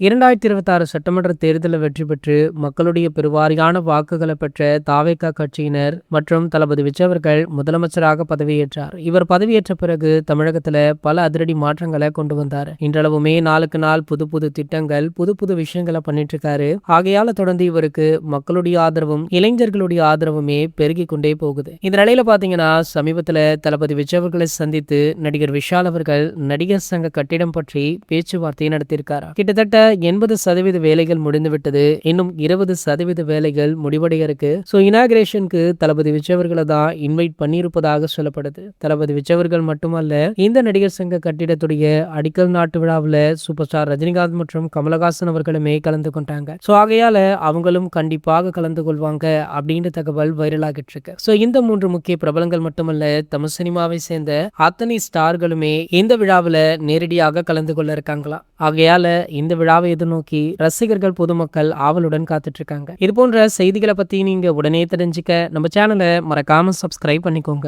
2026 சட்டமன்ற தேர்தலில் வெற்றி பெற்று மக்களுடைய பெருவாரியான வாக்குகளை பெற்ற தாவேகா கட்சியினர் மற்றும் தளபதி விஜய் அவர்கள் முதலமைச்சராக பதவியேற்றார். இவர் பதவியேற்ற பிறகு தமிழகத்துல பல அதிரடி மாற்றங்களை கொண்டு வந்தார். இன்றளவுமே நாளுக்கு நாள் புது புது திட்டங்கள், புது புது விஷயங்களை பண்ணிட்டு இருக்காரு. ஆகையால தொடர்ந்து இவருக்கு மக்களுடைய ஆதரவும் இளைஞர்களுடைய ஆதரவுமே பெருகி கொண்டே போகுது. இந்த நிலையில பாத்தீங்கன்னா சமீபத்துல தளபதி விஜய் அவர்களை சந்தித்து நடிகர் விஷால் அவர்கள் நடிகர் சங்க கட்டிடம் பற்றி பேச்சுவார்த்தை நடத்தியிருக்காரு. கிட்டத்தட்ட 80% வேலைகள் முடிந்துவிட்டது. இன்னும் 20% வேலைகள் முடிவடைய இருக்கு. இனாகிரேஷனுக்கு தளபதி விஜய் அவர்களை தான் இன்வைட் பண்ணியிருப்பதாக சொல்லப்படுது. தளபதி விஜய் அவர்கள் மட்டுமல்ல, இந்த நடிகர் சங்க கட்டிடத்துடைய அடிக்கல் நாட்டு விழாவில் சூப்பர் ஸ்டார் ரஜினிகாந்த் மற்றும் கமலஹாசன் அவர்களுமே கலந்து கொண்டாங்க. ஆகையால அவங்களும் கண்டிப்பாக கலந்து கொள்வாங்க அப்படின்ற தகவல் வைரல் ஆகிட்டு இருக்கு. இந்த 3 முக்கிய பிரபலங்கள் மட்டுமல்ல, தமிழ் சினிமாவை சேர்ந்த அத்தனை ஸ்டார்களுமே இந்த விழாவில் நேரடியாக கலந்து கொள்ள இருக்காங்களாம். ஆகையால இந்த விழாவை எதிர்நோக்கி ரசிகர்கள், பொதுமக்கள் ஆவலுடன் காத்துட்டு இருக்காங்க. இது போன்ற செய்திகளை பத்தி நீங்க உடனே தெரிஞ்சுக்க நம்ம சேனலை மறக்காம சப்ஸ்கிரைப் பண்ணிக்கோங்க.